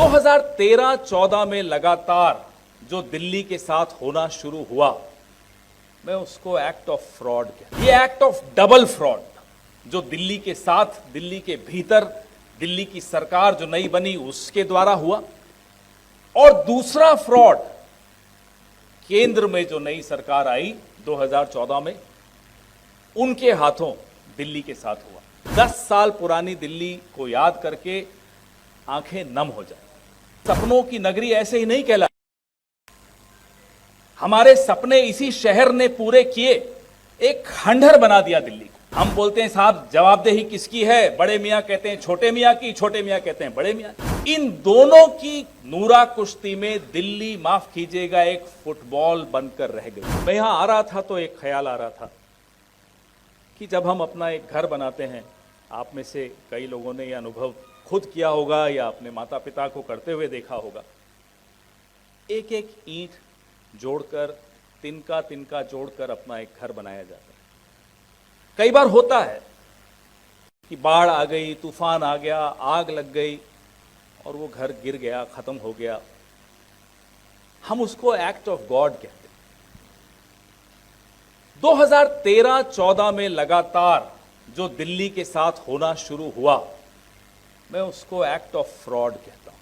2013-14 में लगातार जो दिल्ली के साथ होना शुरू हुआ, मैं उसको एक्ट ऑफ फ्रॉड कहता। ये एक्ट ऑफ डबल फ्रॉड जो दिल्ली के साथ, दिल्ली के भीतर, दिल्ली की सरकार जो नई बनी उसके द्वारा हुआ, और दूसरा फ्रॉड केंद्र में जो नई सरकार आई 2014 में, उनके हाथों दिल्ली के साथ हुआ। 10 साल पुरानी दिल्ली को याद करके आंखें नम हो जाए। सपनों की नगरी ऐसे ही नहीं कहला। हमारे सपने इसी शहर ने पूरे किए, एक खंडहर बना दिया दिल्ली को। हम बोलते हैं साहब जवाबदेही किसकी है, बड़े मियां कहते हैं छोटे मियां की, छोटे मियां कहते हैं बड़े मियां की। इन दोनों की नूरा कुश्ती में दिल्ली, माफ कीजिएगा, एक फुटबॉल बनकर रह गई। मैं यहां आ रहा था तो एक ख्याल आ रहा था कि जब हम अपना एक घर बनाते हैं, आप में से कई लोगों ने यह अनुभव खुद किया होगा या अपने माता पिता को करते हुए देखा होगा, एक एक ईंट जोड़कर, तिनका तिनका जोड़कर अपना एक घर बनाया जाता है। कई बार होता है कि बाढ़ आ गई, तूफान आ गया, आग लग गई और वो घर गिर गया, खत्म हो गया। हम उसको एक्ट ऑफ गॉड कहते हैं। 2013-14 में लगातार जो दिल्ली के साथ होना शुरू हुआ, मैं उसको एक्ट ऑफ फ्रॉड कहता हूं।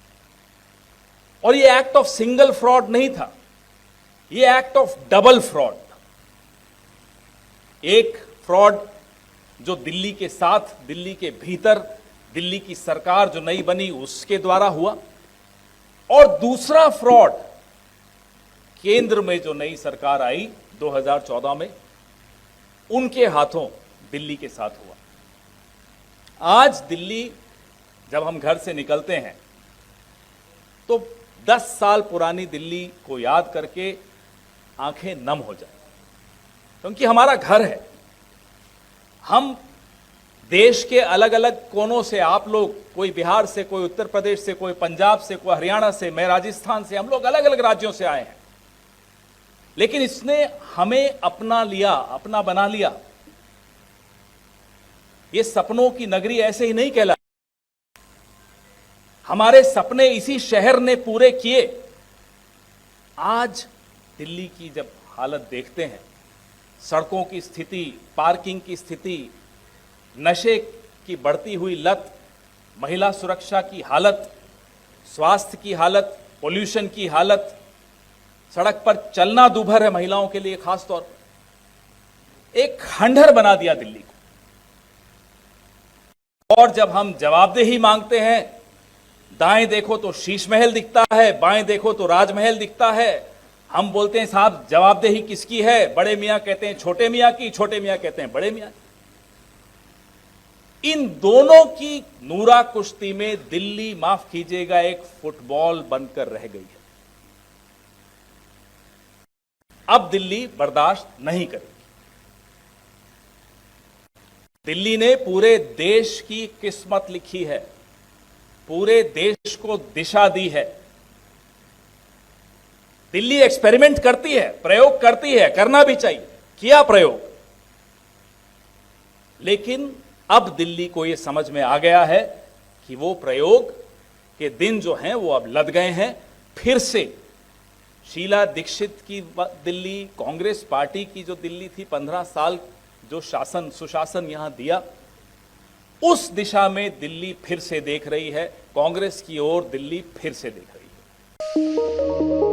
और ये एक्ट ऑफ सिंगल फ्रॉड नहीं था, ये एक्ट ऑफ डबल फ्रॉड। एक फ्रॉड जो दिल्ली के साथ, दिल्ली के भीतर, दिल्ली की सरकार जो नई बनी उसके द्वारा हुआ, और दूसरा फ्रॉड केंद्र में जो नई सरकार आई 2014 में, उनके हाथों दिल्ली के साथ हुआ। आज दिल्ली, जब हम घर से निकलते हैं तो 10 साल पुरानी दिल्ली को याद करके आंखें नम हो जाए, क्योंकि हमारा घर है। हम देश के अलग अलग कोनों से, आप लोग, कोई बिहार से, कोई उत्तर प्रदेश से, कोई पंजाब से, कोई हरियाणा से, मैं राजस्थान से, हम लोग अलग अलग राज्यों से आए हैं, लेकिन इसने हमें अपना लिया, अपना बना लिया। ये सपनों की नगरी ऐसे ही नहीं कहला। हमारे सपने इसी शहर ने पूरे किए। आज दिल्ली की जब हालत देखते हैं, सड़कों की स्थिति, पार्किंग की स्थिति, नशे की बढ़ती हुई लत, महिला सुरक्षा की हालत, स्वास्थ्य की हालत, पोल्यूशन की हालत, सड़क पर चलना दूभर है महिलाओं के लिए खास तौर पर, एक खंडहर बना दिया दिल्ली को। और जब हम जवाबदेही मांगते हैं, दाएं देखो तो शीश महल दिखता है, बाएं देखो तो राजमहल दिखता है। हम बोलते हैं साहब जवाबदेही किसकी है, बड़े मियां कहते हैं छोटे मियां की, छोटे मियां कहते हैं बड़े मियां की। इन दोनों की नूरा कुश्ती में दिल्ली, माफ कीजिएगा, एक फुटबॉल बनकर रह गई है। अब दिल्ली बर्दाश्त नहीं करेगी। दिल्ली ने पूरे देश की किस्मत लिखी है, पूरे देश को दिशा दी है। दिल्ली एक्सपेरिमेंट करती है, प्रयोग करती है, करना भी चाहिए, किया प्रयोग। लेकिन अब दिल्ली को यह समझ में आ गया है कि वो प्रयोग के दिन जो हैं वो अब लद गए हैं। फिर से शीला दीक्षित की दिल्ली, कांग्रेस पार्टी की जो दिल्ली थी, 15 साल जो शासन, सुशासन यहां दिया, उस दिशा में दिल्ली फिर से देख रही है, कांग्रेस की ओर दिल्ली फिर से देख रही है।